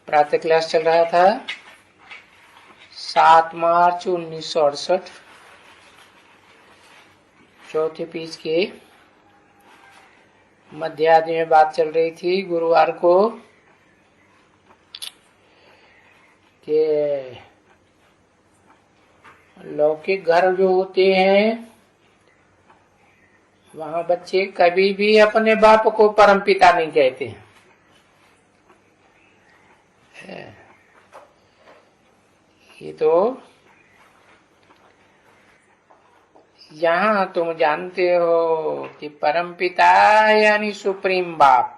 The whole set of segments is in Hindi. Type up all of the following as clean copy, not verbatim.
प्रातः क्लास चल रहा था 7 मार्च 1968 चौथे पेज के मध्यादि में बात चल रही थी गुरुवार को कि लौकिक घर जो होते हैं वहां बच्चे कभी भी अपने बाप को परमपिता नहीं कहते हैं। ये तो यहाँ तुम जानते हो कि परमपिता यानी सुप्रीम बाप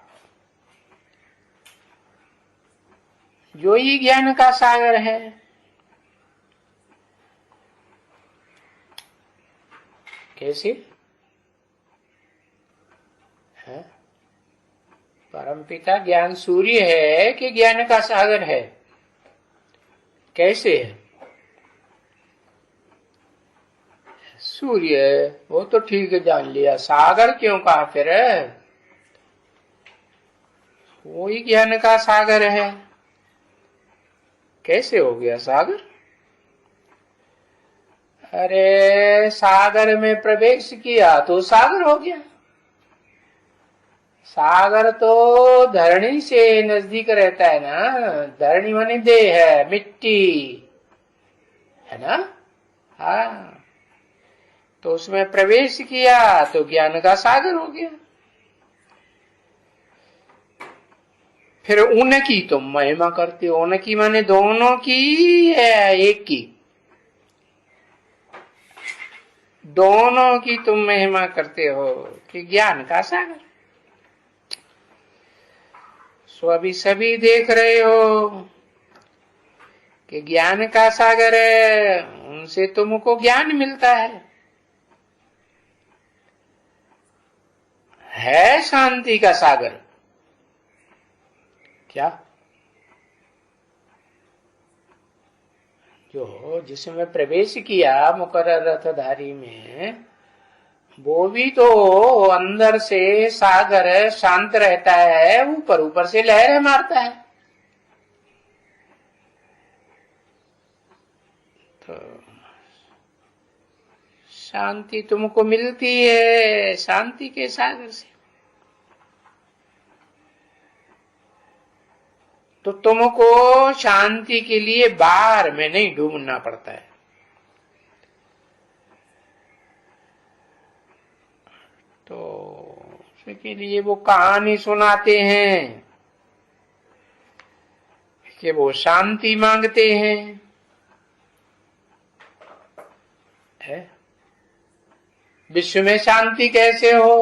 जो ही ज्ञान का सागर है। कैसे है? परमपिता ज्ञान सूर्य है कि ज्ञान का सागर है? कैसे है? सूर्य वो तो ठीक है, जान लिया। सागर क्यों कहा फिर? वो ही ज्ञान का सागर है। कैसे हो गया सागर? अरे सागर में प्रवेश किया तो सागर हो गया। सागर तो धरणी से नजदीक रहता है ना। धरणी माने देह है, मिट्टी है ना। हाँ, तो उसमें प्रवेश किया तो ज्ञान का सागर हो गया। फिर उनकी तुम महिमा करते हो। उनकी माने दोनों की है एक की? दोनों की तुम महिमा करते हो कि ज्ञान का सागर। सो अभी सभी देख रहे हो कि ज्ञान का सागर है, उनसे तुमको ज्ञान मिलता है शांति का सागर। क्या जो जिसमें प्रवेश किया मुकर्रर रथधारी में, वो भी तो अंदर से सागर शांत रहता है, ऊपर ऊपर से लहरें मारता है। तो शांति तुमको मिलती है शांति के सागर से। तो तुमको शांति के लिए बाहर में नहीं ढूंढना पड़ता है। तो उसके लिए वो कहानी सुनाते हैं कि वो शांति मांगते हैं। विश्व में शांति कैसे हो?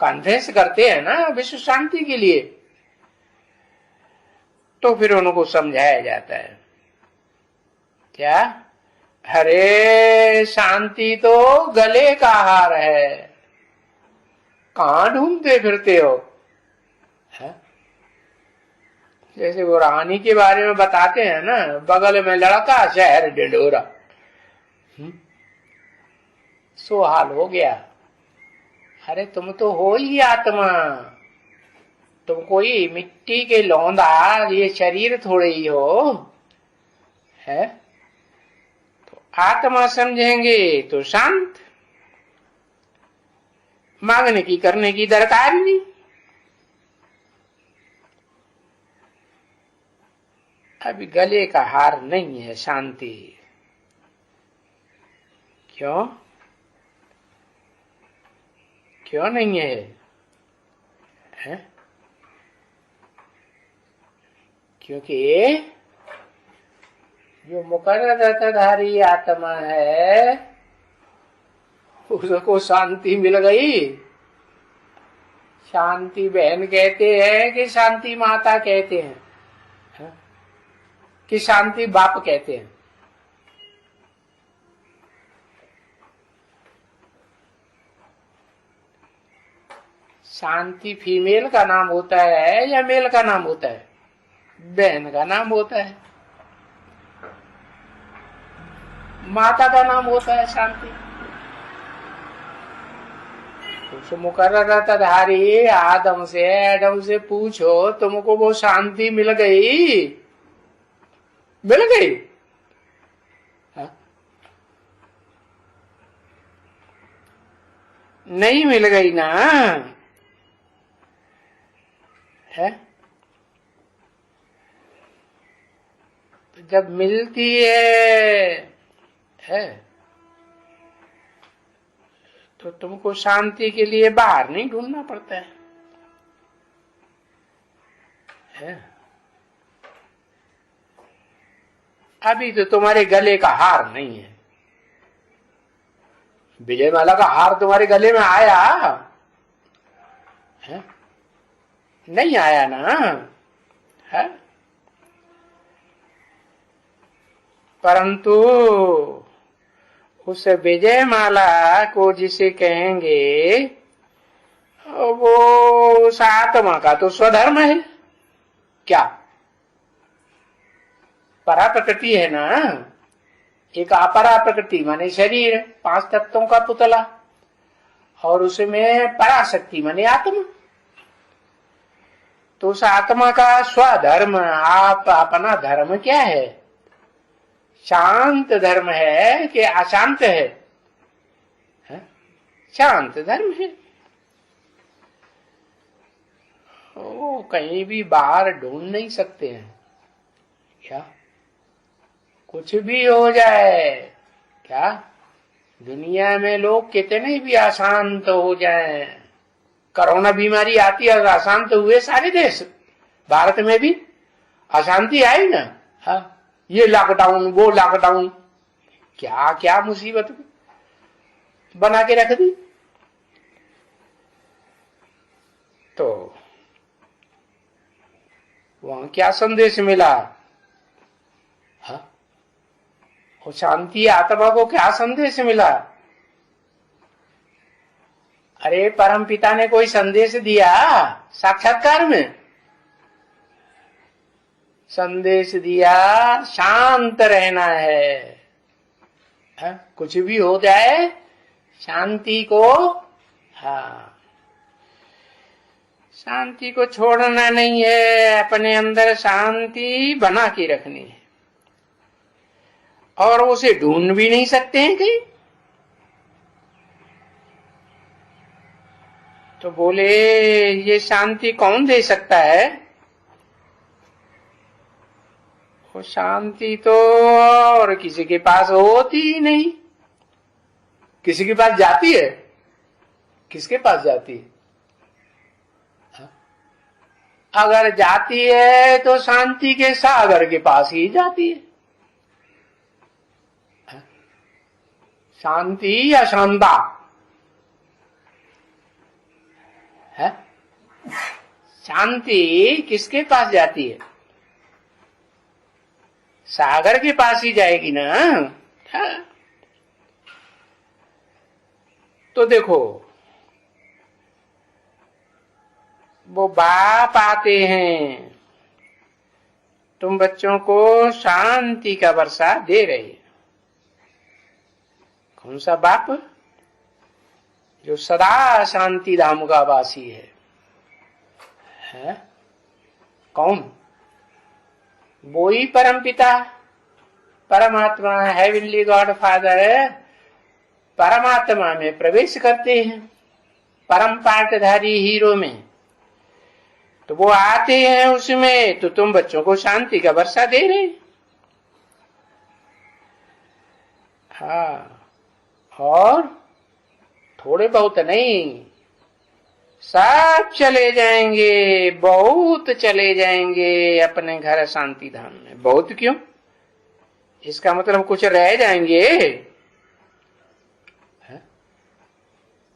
कॉन्फ्रेंस करते हैं ना विश्व शांति के लिए। तो फिर उनको समझाया जाता है क्या? अरे शांति तो गले का हार है, कहां ढूंढते फिरते हो? है? जैसे वो रानी के बारे में बताते हैं ना, बगल में लड़का शहर ढिंढोरा। सो हाल हो गया। अरे तुम तो हो ही आत्मा, तुम कोई मिट्टी के लौंदा, ये शरीर थोड़े ही हो है। तो आत्मा समझेंगे तो शांत, मांगने की करने की दरकार नहीं। अभी गले का हार नहीं है शांति। क्यों? क्यों नहीं है? क्योंकि जो मुकर्रर रथधारी आत्मा है उसको शांति मिल गई। शांति बहन कहते हैं कि शांति माता कहते हैं, है? कि शांति बाप कहते हैं? शांति फीमेल का नाम होता है या मेल का नाम होता है? बहन का नाम होता है, माता का नाम होता है शांति। उस मुकर्रर रथधारी एडम से पूछो तुमको वो शांति मिल गई मिल गई? हाँ? नहीं मिल गई ना, है? तो जब मिलती है तो तुमको शांति के लिए बाहर नहीं ढूंढना पड़ता है? अभी तो तुम्हारे गले का हार नहीं है, विजय माला का हार तुम्हारे गले में आया है? नहीं आया ना, है? परंतु उस विजय माला को जिसे कहेंगे वो उस आत्मा का तो स्वधर्म है। क्या? परा प्रकृति है ना, एक अपरा प्रकृति माने शरीर, 5 तत्वों का पुतला, और उसमें पराशक्ति माने आत्मा। तो उस आत्मा का स्वधर्म, आप अपना धर्म क्या है? शांत धर्म है कि अशांत है? शांत धर्म है। ओ, कहीं भी बाहर ढूंढ नहीं सकते हैं क्या? कुछ भी हो जाए क्या, दुनिया में लोग कितने भी अशांत हो जाएं, कोरोना बीमारी आती है और अशांत हुए सारे देश, भारत में भी अशांति आई ना। हाँ, ये लॉकडाउन, वो लॉकडाउन, क्या क्या मुसीबत बना के रख दी। तो वहां क्या संदेश मिला? हाँ, वो शांति आत्मा को क्या संदेश मिला? अरे परम पिता ने कोई संदेश दिया? साक्षात्कार में संदेश दिया, शांत रहना है, कुछ भी हो जाए शांति को, हाँ, शांति को छोड़ना नहीं है, अपने अंदर शांति बना के रखनी है, और उसे ढूंढ भी नहीं सकते हैं कहीं। तो बोले ये शांति कौन दे सकता है? वो शांति तो और किसी के पास होती ही नहीं। किसी के पास जाती है? किसके पास जाती है? अगर जाती है तो शांति के सागर के पास ही जाती है। शांति या शांता है? शांति किसके पास जाती है? सागर के पास ही जाएगी ना। हाँ। तो देखो, वो बाप आते हैं, तुम बच्चों को शांति का वर्षा दे रहे हैं। कौन सा बाप? जो सदा शांति धाम का वासी है? कौन? वो ही परम पिता, परमात्मा, हेवनली गॉड फादर परमात्मा में प्रवेश करते हैं, परम पाटधारी हीरो में। तो वो आते हैं उसमें, तो तुम बच्चों को शांति का वर्षा दे रहे। हाँ, और थोड़े बहुत नहीं, सब चले जाएंगे, बहुत चले जाएंगे अपने घर शांति धाम में। बहुत क्यों? इसका मतलब कुछ रह जाएंगे।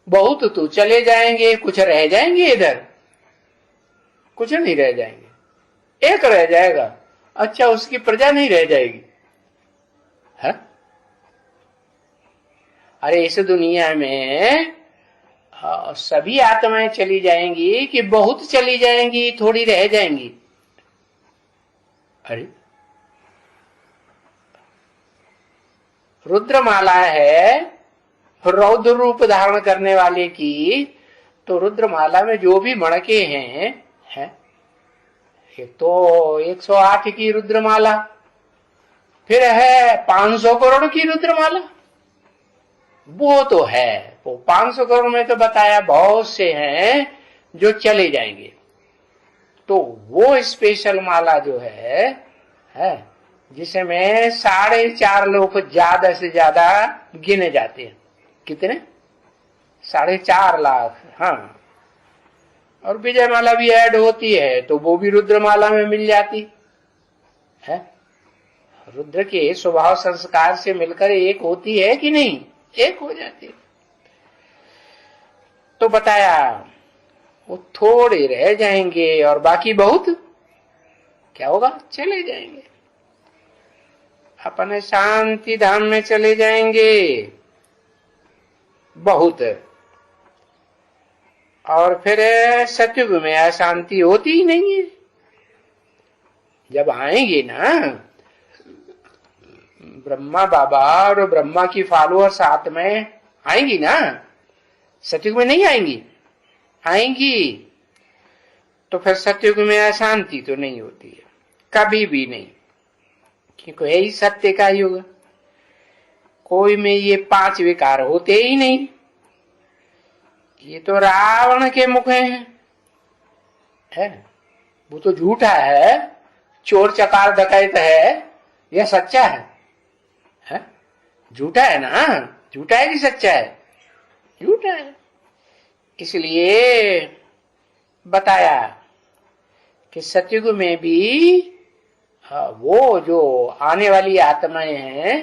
बहुत तो चले जाएंगे, कुछ रह जाएंगे इधर? कुछ नहीं रह जाएंगे, एक रह जाएगा। अच्छा, उसकी प्रजा नहीं रह जाएगी है? अरे इस दुनिया में सभी आत्माएं चली जाएंगी कि बहुत चली जाएंगी, थोड़ी रह जाएंगी? अरे रुद्रमाला है रौद्र रूप धारण करने वाले की, तो रुद्रमाला में जो भी मणके हैं, एक तो 108 की रुद्रमाला, फिर है 500 करोड़ की रुद्रमाला, वो तो है, वो 500 करोड़ में तो बताया बहुत से हैं जो चले जाएंगे। तो वो स्पेशल माला जो है जिसमें 4.5 लोग ज्यादा से ज्यादा गिने जाते हैं। कितने? 4.5 लाख। हाँ, और विजय माला भी ऐड होती है तो वो भी रुद्रमाला में मिल जाती है। रुद्र के स्वभाव संस्कार से मिलकर एक होती है कि नहीं? एक हो जाती है। तो बताया वो थोड़े रह जाएंगे और बाकी बहुत क्या होगा? चले जाएंगे, अपने शांति धाम में चले जाएंगे बहुत। और फिर सतयुग में अशांति होती ही नहीं है। जब आएंगे ना ब्रह्मा बाबा और ब्रह्मा की फॉलोअर साथ में आएंगी ना, सतयुग में नहीं आएंगी, आएंगी तो फिर सतयुग में अशांति तो नहीं होती है, कभी भी नहीं, क्योंकि यही सत्य का युग। कोई में ये 5 विकार होते ही नहीं। ये तो रावण के मुख हैं, है वो तो झूठा है, चोर चकार डकैत है, यह सच्चा है? झूठा है ना? झूठा है कि सच्चा है? झूठा है। इसलिए बताया कि सतयुग में भी वो जो आने वाली आत्माएं हैं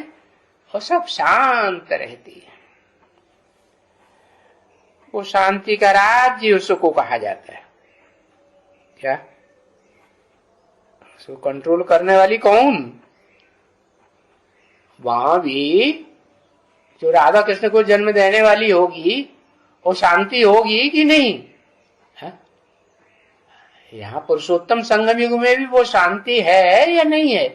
वो सब शांत रहती है। वो शांति का राज्य उसको कहा जाता है। क्या? उसको कंट्रोल करने वाली कौन? वहां भी जो राधा कृष्ण को जन्म देने वाली होगी वो शांति होगी कि नहीं? यहाँ पुरुषोत्तम संगम युग में भी वो शांति है या नहीं है?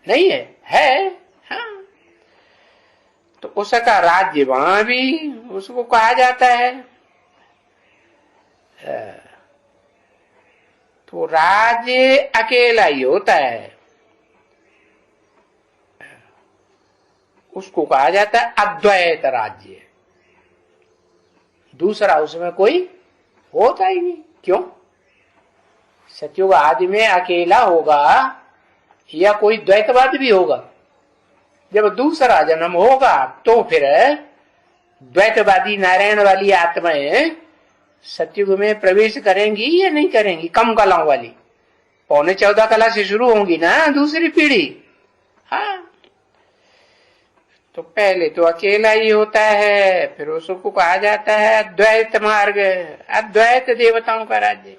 नहीं है, है। हाँ, तो उसका राज्य वहां भी उसको कहा जाता है। तो राज्य अकेला ही होता है, उसको कहा जाता है अद्वैत राज्य। दूसरा उसमें कोई होता ही नहीं। क्यों? सतयुग आदि में अकेला होगा या कोई द्वैतवाद भी होगा? जब दूसरा जन्म होगा तो फिर द्वैतवादी नारायण वाली आत्माएं सतयुग में प्रवेश करेंगी या नहीं करेंगी? कम कलाओं वाली 14.25 कला से शुरू होंगी ना दूसरी पीढ़ी। हाँ, तो पहले तो अकेला ही होता है, फिर उसको कहा जाता है अद्वैत मार्ग, अद्वैत देवताओं का राज्य।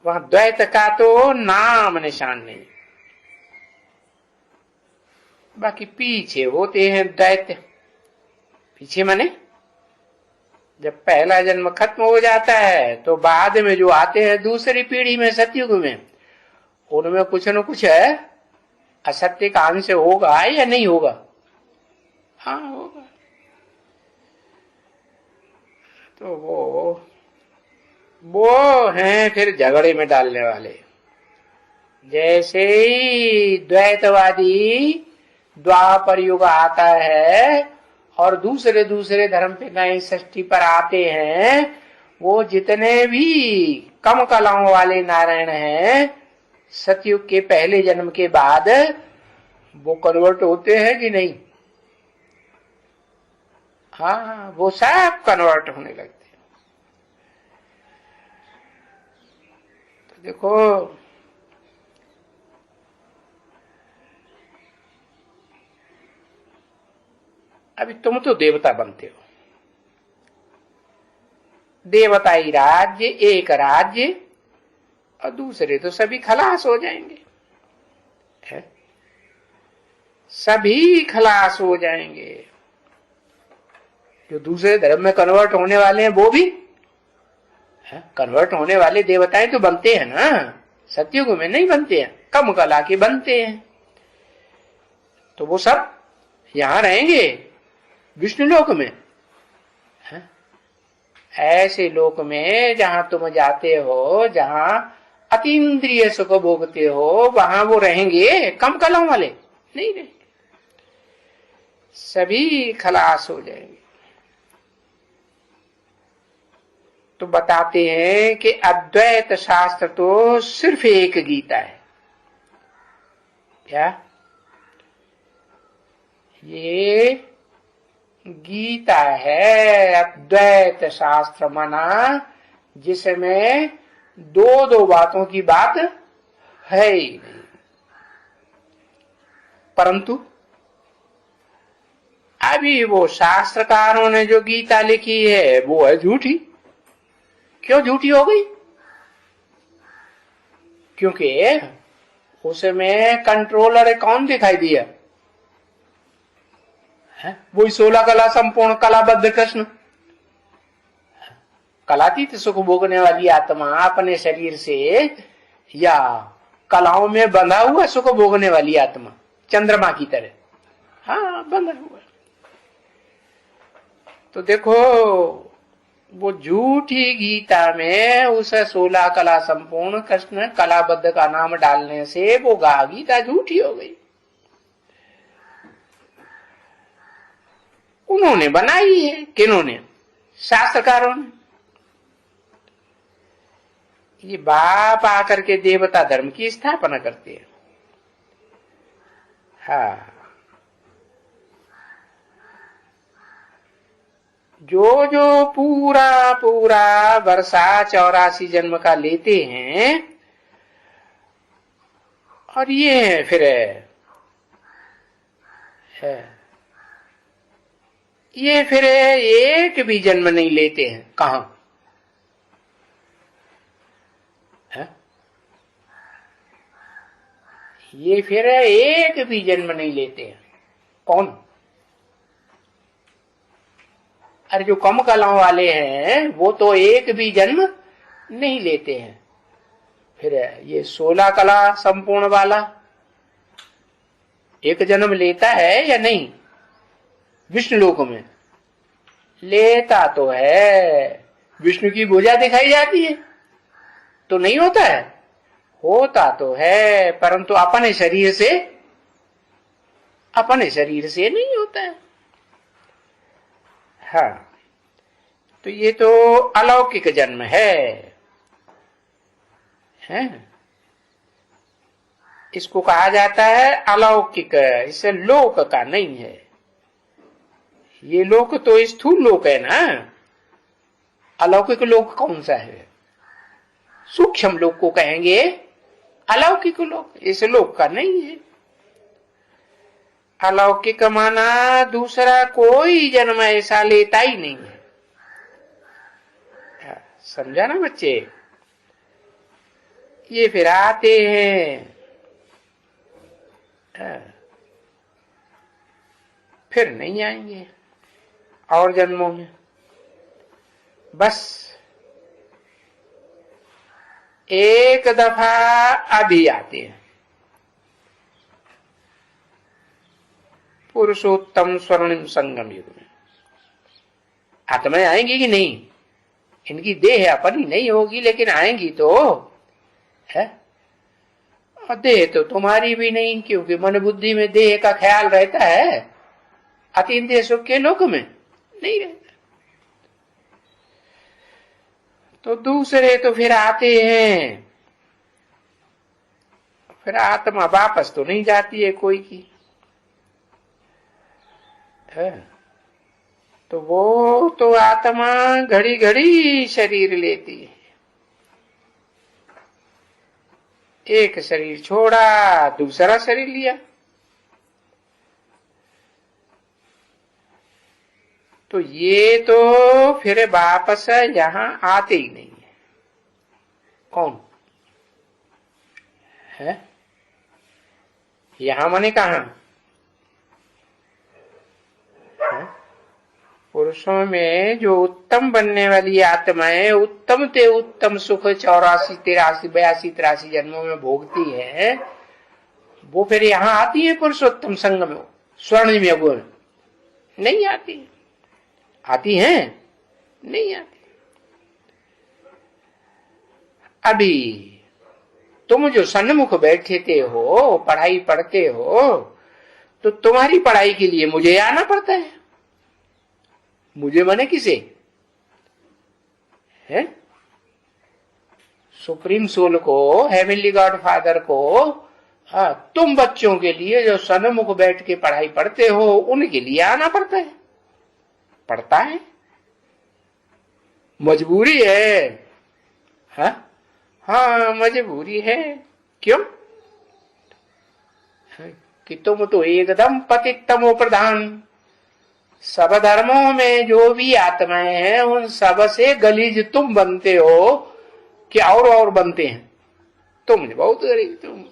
वहां द्वैत का तो नाम निशान नहीं। बाकी पीछे होते हैं द्वैत। पीछे माने जब पहला जन्म खत्म हो जाता है तो बाद में जो आते हैं दूसरी पीढ़ी में सतयुग में, उनमें कुछ न कुछ है असत्य का अंश होगा या नहीं होगा? हाँ, होगा। तो वो हैं फिर झगड़े में डालने वाले। जैसे ही द्वैतवादी द्वापर युग आता है और दूसरे धर्म पे नए षष्ठी पर आते हैं, वो जितने भी कम कलाओं वाले नारायण हैं सतयुग के पहले जन्म के बाद वो कन्वर्ट होते हैं कि नहीं? हाँ, वो सब कन्वर्ट होने लगते हैं। तो देखो अभी तुम तो देवता बनते हो, देवताई राज्य एक राज्य, और दूसरे तो सभी खलास हो जाएंगे, है? सभी खलास हो जाएंगे। जो दूसरे धर्म में कन्वर्ट होने वाले हैं वो भी है? कन्वर्ट होने वाले देवताएं तो बनते हैं ना, सतयुग में नहीं बनते हैं, कम कला के बनते हैं। तो वो सब यहां रहेंगे विष्णु लोक में, है? ऐसे लोक में जहां तुम जाते हो जहां अतीन्द्रिय सुख भोगते हो, वहां वो रहेंगे कम कलाओं वाले? नहीं रहेंगे, सभी खलास हो जाएंगे। तो बताते हैं कि अद्वैत शास्त्र तो सिर्फ एक गीता है। क्या? ये गीता है, अद्वैत शास्त्र माना जिसमें दो दो बातों की बात है ही नहीं। परंतु अभी वो शास्त्रकारों ने जो गीता लिखी है वो है झूठी। क्यों झूठी हो गई? क्योंकि उसमें कंट्रोलर कौन दिखाई दिया? वही 16 कला संपूर्ण कलाबद्ध कृष्ण। कलातीत सुख भोगने वाली आत्मा अपने शरीर से, या कलाओं में बंधा हुआ सुख भोगने वाली आत्मा चंद्रमा की तरह? हाँ, बंधा हुआ। तो देखो, वो झूठी गीता में उस 16 कला संपूर्ण कृष्ण कलाबद्ध का नाम डालने से वो गीता झूठी हो गई। उन्होंने बनाई है। किन्होंने? शास्त्रकारों ने। ये बाप आकर के देवता धर्म की स्थापना करते हैं। हाँ, जो जो पूरा पूरा वर्षा 84 जन्म का लेते हैं, और ये फिर ये फिर एक भी जन्म नहीं लेते हैं। कहां? ये फिर एक भी जन्म नहीं लेते हैं। कौन? अरे जो कम कलाओं वाले हैं वो तो एक भी जन्म नहीं लेते हैं। फिर ये 16 कला संपूर्ण वाला एक जन्म लेता है या नहीं? विष्णु लोक में लेता तो है। विष्णु की भुजा दिखाई जाती है तो नहीं होता है? होता तो है, परंतु अपने शरीर से नहीं होता है। हाँ, तो ये तो अलौकिक जन्म है। इसको कहा जाता है अलौकिक, इसे लोक का नहीं है। ये लोक तो स्थूल लोक है ना। अलौकिक लोक कौन सा है? सूक्ष्म लोक को कहेंगे अलौकिक लोक। इस लोक का नहीं है। अलौकिक माना दूसरा कोई जन्म ऐसा लेता ही नहीं है। समझा ना बच्चे? ये फिर आते हैं, फिर नहीं आएंगे और जन्मों में। बस एक दफा अभी आते हैं पुरुषोत्तम स्वर्णिम संगम युग में। आत्माएं आएंगी कि नहीं? इनकी देह अपनी नहीं होगी, लेकिन आएंगी तो है। और देह तो तुम्हारी भी नहीं, क्योंकि मन बुद्धि में देह का ख्याल रहता है। अतीन्द्रिय सुख के लोक में नहीं रहता। तो दूसरे तो फिर आते हैं, फिर आत्मा वापस तो नहीं जाती है कोई की है। तो वो तो आत्मा घड़ी घड़ी शरीर लेती है। एक शरीर छोड़ा, दूसरा शरीर लिया। तो ये तो फिर वापस यहां आते ही नहीं है। कौन है? यहां माने कहां? पुरुषों में जो उत्तम बनने वाली आत्माएं उत्तम से उत्तम सुख 84, 83, 82, 83 जन्मों में भोगती है, वो फिर यहां आती है पुरुषोत्तम संग में, स्वर्णिम युग में? नहीं आती। आती हैं? नहीं आती। अभी तुम जो सन्मुख बैठते हो, पढ़ाई पढ़ते हो, तो तुम्हारी पढ़ाई के लिए मुझे आना पड़ता है। मुझे माने किसे है? सुप्रीम सोल को, हेवनली गॉड फादर को। तुम बच्चों के लिए जो सन्मुख बैठ के पढ़ाई पढ़ते हो, उनके लिए आना पड़ता है। पड़ता है, मजबूरी है। हाँ मजबूरी है। क्यों? कि तुम तो एकदम पतितमो प्रधान, सब धर्मों में जो भी आत्माएं हैं उन सब से गलीज तुम बनते हो कि और बनते हैं। तुम बहुत गरीब,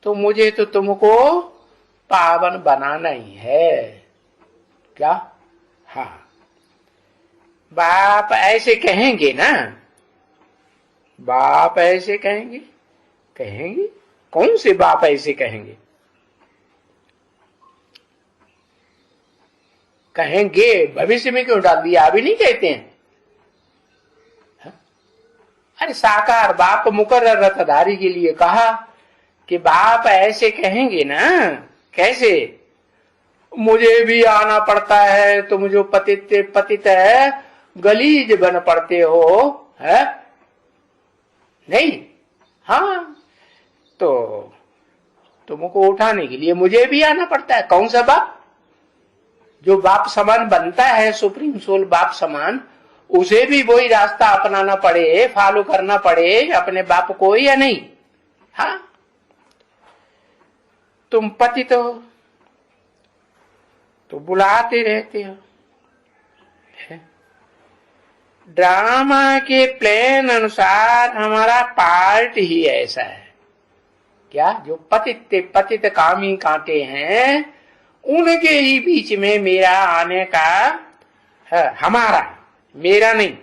तो मुझे तो तुमको पावन बनाना ही है। क्या? हाँ, बाप ऐसे कहेंगे ना, बाप ऐसे कहेंगे। कहेंगे? कौन से बाप ऐसे कहेंगे? कहेंगे, भविष्य में क्यों डाल दिया? अभी नहीं कहते हैं। अरे साकार बाप मुकर्रर रथधारी के लिए कहा कि बाप ऐसे कहेंगे ना। कैसे? मुझे भी आना पड़ता है, तुम जो पतित है, गलीज बन पड़ते हो, है नहीं? हाँ, तो तुमको उठाने के लिए मुझे भी आना पड़ता है। कौन सा बाप? जो बाप समान बनता है, सुप्रीम सोल बाप समान, उसे भी वही रास्ता अपनाना पड़े, फॉलो करना पड़े अपने बाप को, या नहीं? हाँ, तुम पतित हो तो बुलाते रहते हो। ड्रामा के प्लान अनुसार हमारा पार्ट ही ऐसा है। क्या? जो पतित कामी कांटे हैं, उनके ही बीच में मेरा आने का है। हमारा, मेरा नहीं,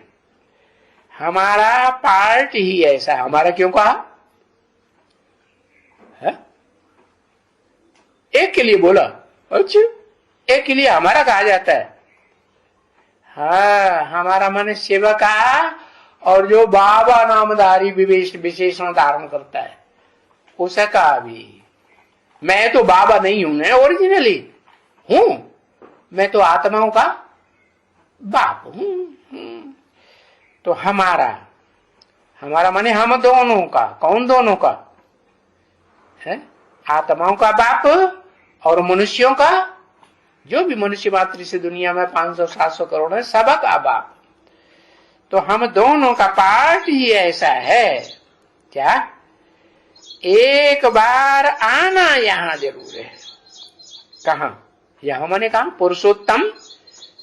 हमारा पार्ट ही ऐसा है। हमारा क्यों कहा है? एक के लिए बोला, अच्छा, एक के लिए हमारा कहा जाता है। हाँ, हमारा मन सेवा का, और जो बाबा नामधारी विशेषण धारण करता है उसका भी। मैं तो बाबा नहीं हूं ना, ओरिजिनली हूं, मैं तो आत्माओं का बाप हूं। तो हमारा माने हम दोनों का। कौन दोनों का है? आत्माओं का बाप और मनुष्यों का, जो भी मनुष्य मात्र से दुनिया में 500-700 करोड़ है, सबका बाप। तो हम दोनों का पार्ट ही ऐसा है। क्या? एक बार आना यहां जरूर है। कहा? यहां मैंने कहा पुरुषोत्तम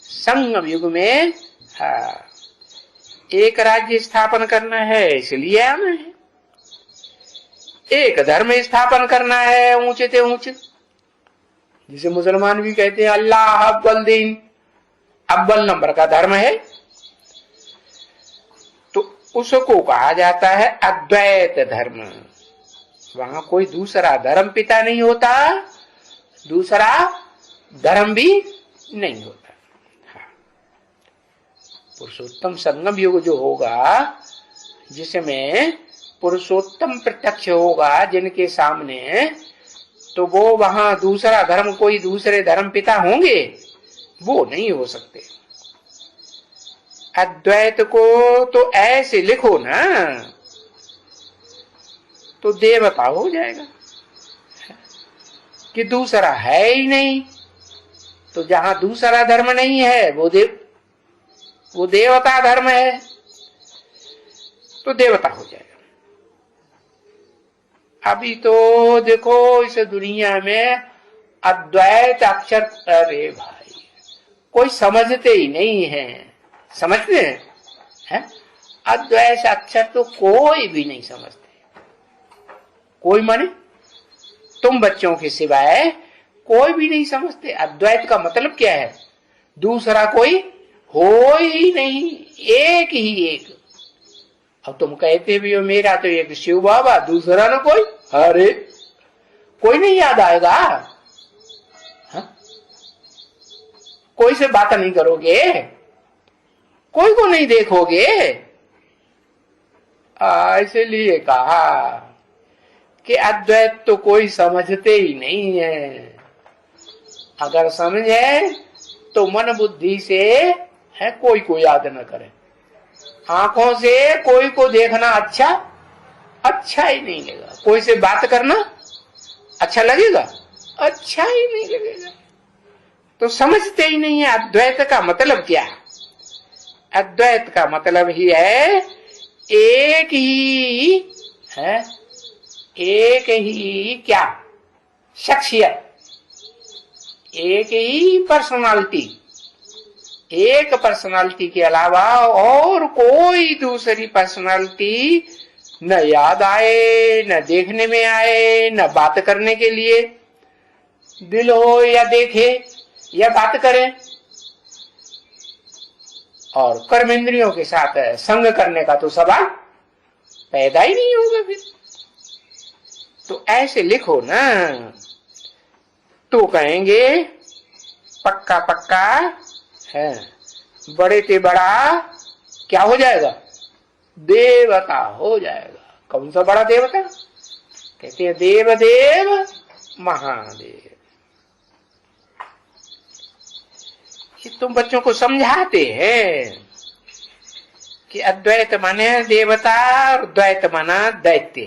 संगम युग में। हाँ, एक राज्य स्थापन करना है, इसलिए आना है। एक धर्म स्थापन करना है, ऊंचे से ऊंचे, जिसे मुसलमान भी कहते हैं अल्लाह अव्वल दीन, अव्वल नंबर का धर्म है। तो उसको कहा जाता है अद्वैत धर्म। वहां कोई दूसरा धर्म पिता नहीं होता, दूसरा धर्म भी नहीं होता। हाँ। पुरुषोत्तम संगम युग जो होगा, जिसमें पुरुषोत्तम प्रत्यक्ष होगा जिनके सामने, तो वो वहां दूसरा धर्म, कोई दूसरे धर्म पिता होंगे? वो नहीं हो सकते। अद्वैत को तो ऐसे लिखो ना, तो देवता हो जाएगा कि दूसरा है ही नहीं। तो जहां दूसरा धर्म नहीं है, वो देवता धर्म है, तो देवता हो जाएगा। अभी तो देखो इस दुनिया में अद्वैत अक्षर, अरे भाई कोई समझते ही नहीं है। समझते हैं? अद्वैत अक्षर तो कोई भी नहीं समझते। कोई माने तुम बच्चों के सिवाय कोई भी नहीं समझते। अद्वैत का मतलब क्या है? दूसरा कोई हो ही नहीं, एक ही एक। अब तुम कहते भी हो मेरा तो एक शिव बाबा, दूसरा ना कोई। अरे कोई नहीं याद आएगा? हा? कोई से बात नहीं करोगे? कोई को नहीं देखोगे? इसलिए कहा कि अद्वैत तो कोई समझते ही नहीं है। अगर समझे तो मन बुद्धि से है कोई को याद न करे, आंखों से कोई को देखना अच्छा ही नहीं लगेगा, कोई से बात करना अच्छा लगेगा, अच्छा ही नहीं लगेगा। तो समझते ही नहीं है अद्वैत का मतलब क्या है। अद्वैत का मतलब ही है एक ही है, एक ही क्या शख्सियत, एक ही पर्सनालिटी, एक पर्सनालिटी के अलावा और कोई दूसरी पर्सनालिटी न याद आए, न देखने में आए, न बात करने के लिए दिल हो या देखे या बात करे, और कर्म इंद्रियों के साथ संग करने का तो सवाल पैदा ही नहीं होगा फिर। तो ऐसे लिखो ना तो कहेंगे पक्का पक्का है, बड़े ते बड़ा क्या हो जाएगा, देवता हो जाएगा। कौन सा बड़ा देवता? कहते हैं देव देव महादेव। ये तुम बच्चों को समझाते हैं कि अद्वैत माने देवता और द्वैत माना दैत्य।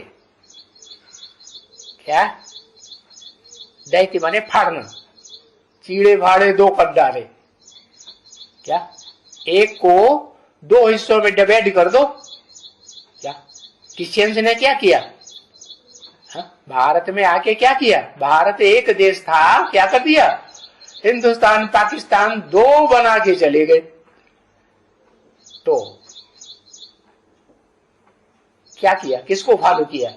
क्या दैत्य माने फाड़ना, चीड़े भाड़े दो कर डाले। क्या एक को दो हिस्सों में डिवाइड कर दो। क्या क्रिश्चियंस ने क्या किया? भारत में आके क्या किया? भारत एक देश था, क्या कर दिया? हिंदुस्तान पाकिस्तान दो बना के चले गए। तो क्या किया? किसको फॉलो किया?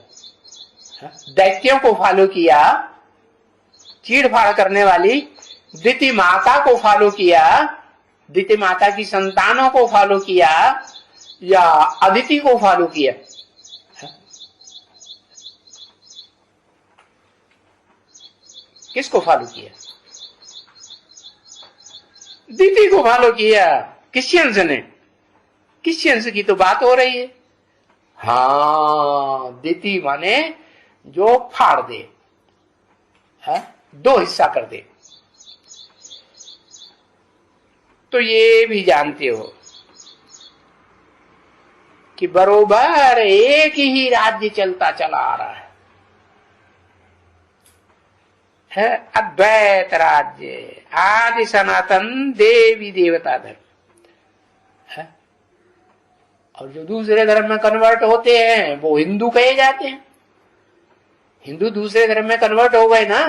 दैत्यों को फॉलो किया, चीड़ फाड़ करने वाली दिति माता को फॉलो किया, दिति माता की संतानों को फॉलो किया, या अदिति को फॉलो किया? किसको फॉलो किया? दिति को फॉलो किया क्रिश्चियंस ने। क्रिश्चियंस की तो बात हो रही है। हाँ, दिति माने जो फाड़ दे, है दो हिस्सा कर दे। तो ये भी जानते हो कि बरोबर एक ही राज्य चलता चला आ रहा है अद्वैत राज्य, आदि सनातन देवी देवता धर्म है। और जो दूसरे धर्म में कन्वर्ट होते हैं वो हिंदू कहे जाते हैं। हिंदू दूसरे धर्म में कन्वर्ट हो गए ना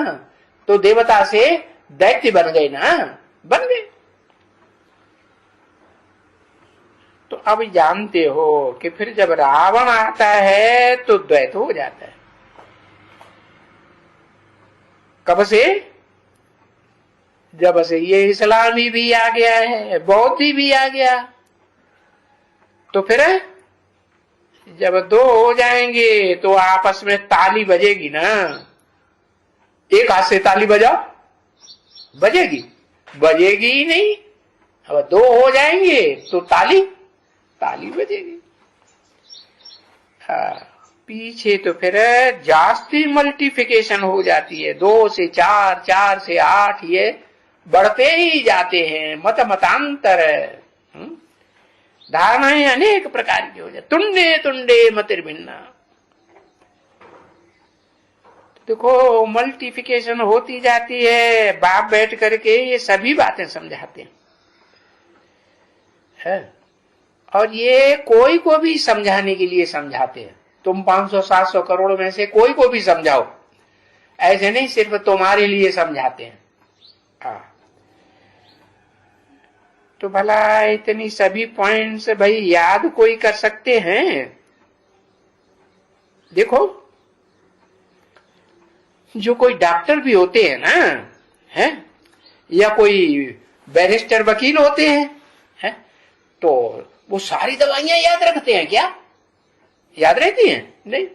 तो देवता से दैत्य बन गए ना, बन गए। तो अब जानते हो कि फिर जब रावण आता है तो द्वैत हो जाता है। कब से? जब से ये इस्लामी भी आ गया है, बौद्धी भी आ गया, तो फिर जब दो हो जाएंगे तो आपस में ताली बजेगी ना। एक हाथ से ताली बजाओ, बजेगी? बजेगी ही नहीं। अब दो हो जाएंगे तो ताली बजेगी। हाँ, पीछे तो फिर जास्ती मल्टीप्लिकेशन हो जाती है। 2 से 4, 4 से 8, ये बढ़ते ही जाते हैं। मतांतर धारणाएं अनेक प्रकार की हो जाती। तुंडे तुंडे मतिर्भिन्ना। देखो मल्टीप्लिकेशन होती जाती है। बाप बैठ करके ये सभी बातें समझाते हैं, और ये कोई को भी समझाने के लिए समझाते हैं। तुम 500-700 करोड़ में से कोई को भी समझाओ, ऐसे नहीं सिर्फ तुम्हारे लिए समझाते हैं। तो भला इतनी सभी पॉइंट्स भाई याद कोई कर सकते हैं? देखो जो कोई डॉक्टर भी होते हैं ना, है या कोई बैरिस्टर वकील होते हैं, है तो वो सारी दवाइयां याद रखते हैं क्या? याद रहती हैं? नहीं।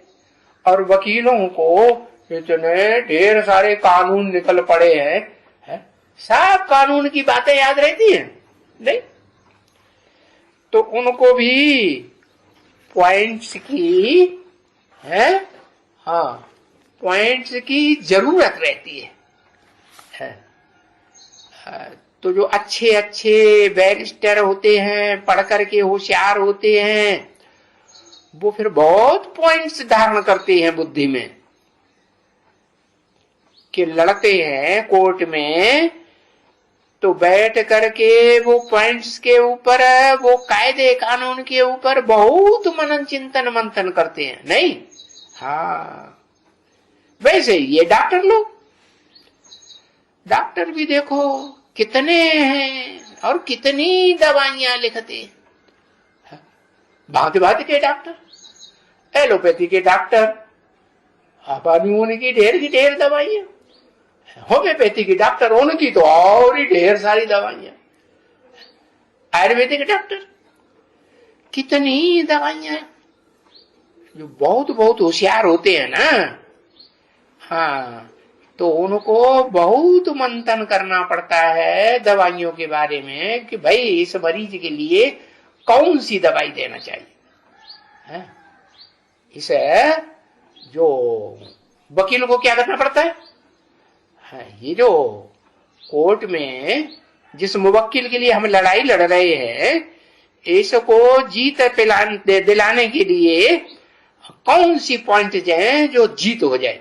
और वकीलों को इतने ढेर सारे कानून निकल पड़े हैं, है? सब कानून की बातें याद रहती हैं? नहीं। तो उनको भी पॉइंट्स की है, हाँ, पॉइंट्स की जरूरत रहती है। तो जो अच्छे अच्छे बैरिस्टर होते हैं, पढ़ करके होशियार होते हैं, वो फिर बहुत पॉइंट्स धारण करते हैं बुद्धि में, कि लड़ते हैं कोर्ट में तो बैठ करके वो पॉइंट्स के ऊपर, वो कायदे कानून के ऊपर बहुत मनन चिंतन मंथन करते हैं, नहीं? हाँ, वैसे ये डॉक्टर लोग, डॉक्टर भी देखो कितने हैं और कितनी दवाइयां लिखते हैं। भांति भांति के डॉक्टर, एलोपैथी के डॉक्टर, उनकी ढेर की ढेर दवाइयां, होम्योपैथी की डॉक्टर उनकी तो और ही ढेर सारी दवाइयां, आयुर्वेदिक डॉक्टर कितनी दवाइयां, जो बहुत बहुत होशियार होते हैं ना, हाँ, तो उनको बहुत मंथन करना पड़ता है दवाइयों के बारे में कि भाई इस मरीज के लिए कौन सी दवाई देना चाहिए है? इसे जो वकील को क्या करना पड़ता है, ये जो कोर्ट में जिस मुवक्किल के लिए हम लड़ाई लड़ रहे हैं, इसको जीत दिलाने के लिए कौन सी पॉइंट है जो जीत हो जाए,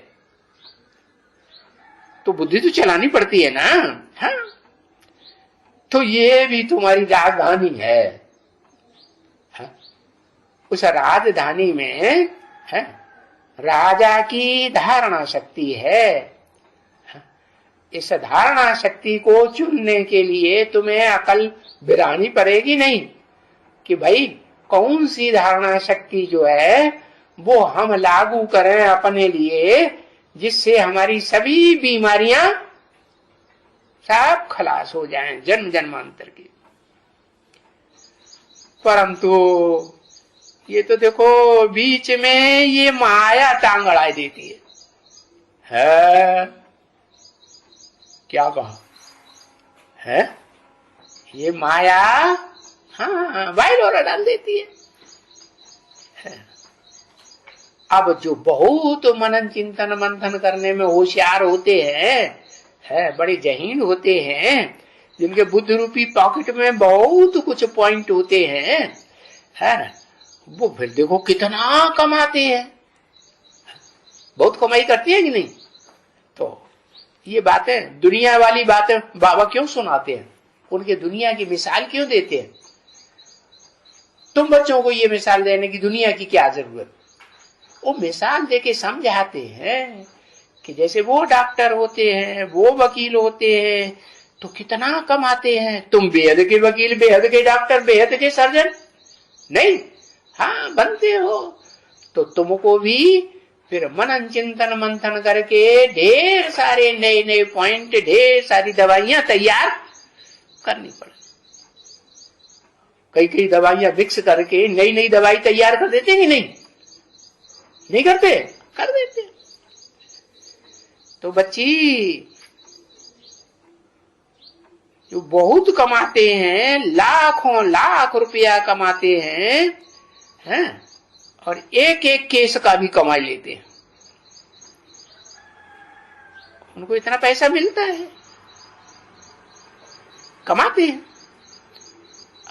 तो बुद्धि तो चलानी पड़ती है ना। हाँ, तो ये भी तुम्हारी राजधानी है। हाँ? उस राजधानी में है राजा की धारणा शक्ति है। हाँ? इस धारणा शक्ति को चुनने के लिए तुम्हें अकल बिरानी पड़ेगी, नहीं कि भाई कौन सी धारणा शक्ति जो है वो हम लागू करें अपने लिए, जिससे हमारी सभी बीमारियां सब खलास हो जाएं जन्म जन्मांतर की। परंतु ये तो देखो बीच में ये माया टांग अड़ाई देती है? क्या कहा है? ये माया हाँ वाइलोरा डाल देती है। अब जो बहुत मनन चिंतन मंथन करने में होशियार होते हैं, बड़े जहीन होते हैं, जिनके बुद्धि रूपी पॉकेट में बहुत कुछ पॉइंट होते हैं, वो फिर देखो कितना कमाते हैं, बहुत कमाई करती है कि नहीं। तो ये बातें, दुनिया वाली बातें बाबा क्यों सुनाते हैं, उनके दुनिया की मिसाल क्यों देते हैं? तुम बच्चों को ये मिसाल देने की दुनिया की क्या जरूरत, वो मिसाल देके समझाते हैं कि जैसे वो डॉक्टर होते हैं, वो वकील होते हैं, तो कितना कमाते हैं। तुम बेहद के वकील, बेहद के डॉक्टर, बेहद के सर्जन नहीं, हाँ बनते हो, तो तुमको भी फिर मनन चिंतन मंथन करके ढेर सारे नए नए पॉइंट, ढेर सारी दवाइयां तैयार करनी पड़े। कई कई दवाइयां मिक्स करके नई नई दवाई तैयार कर देते कि नहीं करते? कर देते। तो बच्ची जो बहुत कमाते हैं, लाखों लाख रुपया कमाते हैं, और एक एक केस का भी कमाई लेते हैं, उनको इतना पैसा मिलता है, कमाते हैं।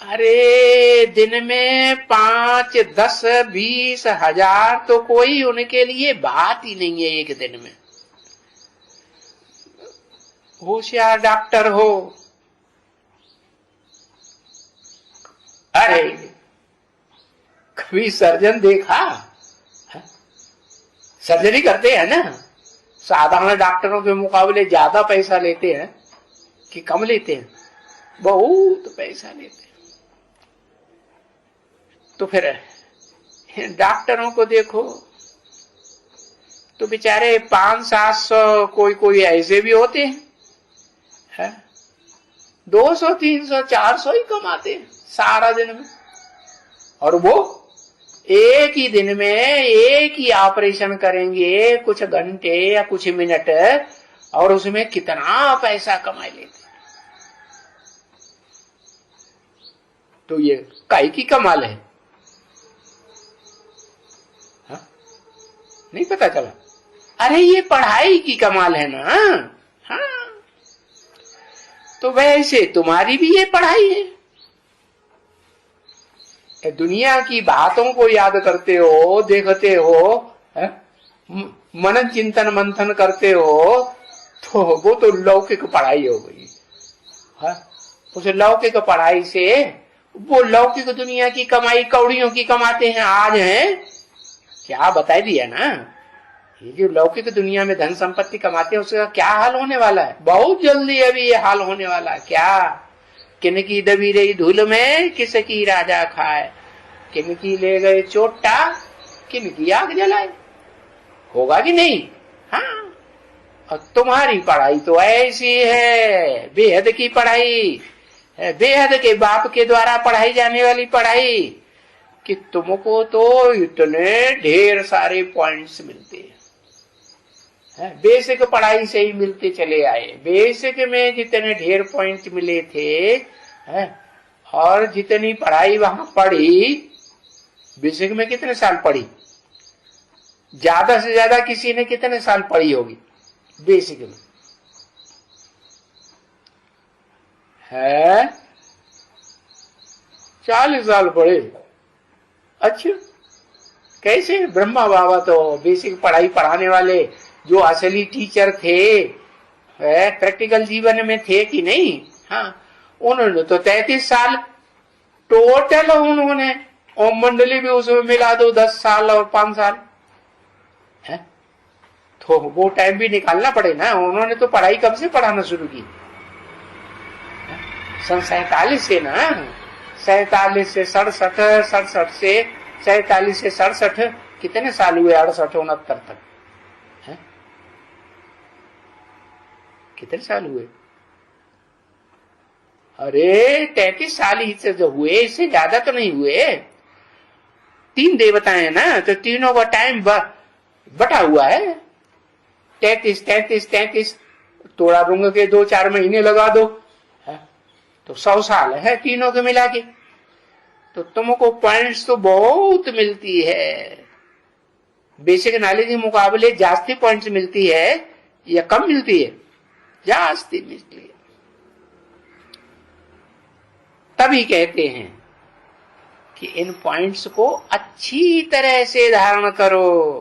अरे दिन में 5, 10, 20 हजार तो कोई उनके लिए बात ही नहीं है एक दिन में। होशियार डॉक्टर हो, अरे कभी सर्जन देखा? सर्जरी करते हैं ना, साधारण डॉक्टरों के मुकाबले ज्यादा पैसा लेते हैं कि कम लेते हैं? बहुत पैसा लेते हैं। तो फिर डॉक्टरों को देखो तो बेचारे 500-700, कोई ऐसे भी होते हैं 200, 300, 400 ही कमाते हैं सारा दिन में, और वो एक ही दिन में एक ही ऑपरेशन करेंगे, कुछ घंटे या कुछ मिनट, और उसमें कितना पैसा कमा लेते। तो ये काहे की कमाल है? नहीं पता चला? अरे ये पढ़ाई की कमाल है ना। हाँ, तो वैसे तुम्हारी भी ये पढ़ाई है। दुनिया की बातों को याद करते हो, देखते हो, मनन चिंतन मंथन करते हो, तो वो तो लौकिक पढ़ाई हो गई। उस लौकिक पढ़ाई से वो लौकिक दुनिया की कमाई कौड़ियों की कमाते हैं आज हैं। क्या बता दिया ना, ये जो लौकिक दुनिया में धन संपत्ति कमाते हैं उसका क्या हाल होने वाला है? बहुत जल्दी अभी ये हाल होने वाला है। क्या किनकी दबी रही धूल में किसकी राजा खाए, किनकी ले गए चोटा किनकी आग जलाए, होगा कि नहीं? हाँ, और तुम्हारी पढ़ाई तो ऐसी है, बेहद की पढ़ाई है, बेहद के बाप के द्वारा पढ़ाई जाने वाली पढ़ाई, कि तुमको तो इतने ढेर सारे पॉइंट्स मिलते हैं। बेसिक पढ़ाई से ही मिलते चले आए। बेसिक में जितने ढेर पॉइंट मिले थे, और जितनी पढ़ाई वहां पढ़ी, बेसिक में कितने साल पढ़ी? ज्यादा से ज्यादा किसी ने कितने साल पढ़ी होगी बेसिक में? है 40 साल पढ़े। अच्छा, कैसे? ब्रह्मा बाबा तो बेसिक पढ़ाई पढ़ाने वाले जो असली टीचर थे, प्रैक्टिकल जीवन में थे कि नहीं? हाँ, उन्होंने तो 33 साल टोटल, उन्होंने ओम मंडली भी उसमें मिला दो 10 साल और 5 साल है, तो वो टाइम भी निकालना पड़े ना। उन्होंने तो पढ़ाई कब से पढ़ाना शुरू की? सन 47 से ना, 47 से 67, 67 से 47 से 67, कितने साल हुए? 68 69 तक है? कितने साल हुए? अरे 33 साल ही से जो हुए, इससे ज्यादा तो नहीं हुए। 3 देवताएं हैं ना, तो तीनों का टाइम बटा हुआ है। 33 33 33 तोड़ा रूंग के 2-4 महीने लगा दो, तो 100 साल है तीनों के मिला के। तो तुमको पॉइंट्स तो बहुत मिलती है। बेसिक नॉलेज के मुकाबले जास्ती पॉइंट्स मिलती है या कम मिलती है? जास्ती मिलती है। तभी कहते हैं कि इन पॉइंट्स को अच्छी तरह से धारण करो।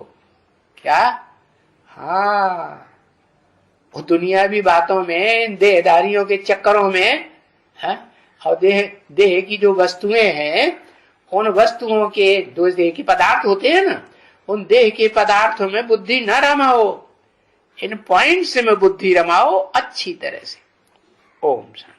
क्या? हाँ, वो दुनियावी बातों में, देहदारियों के चक्करों में, और देह की जो वस्तुएं हैं, उन वस्तुओं के, दो देह के पदार्थ होते हैं ना, उन देह के पदार्थों में बुद्धि न रमाओ, इन पॉइंट्स में बुद्धि रमाओ अच्छी तरह से। ओम शांति।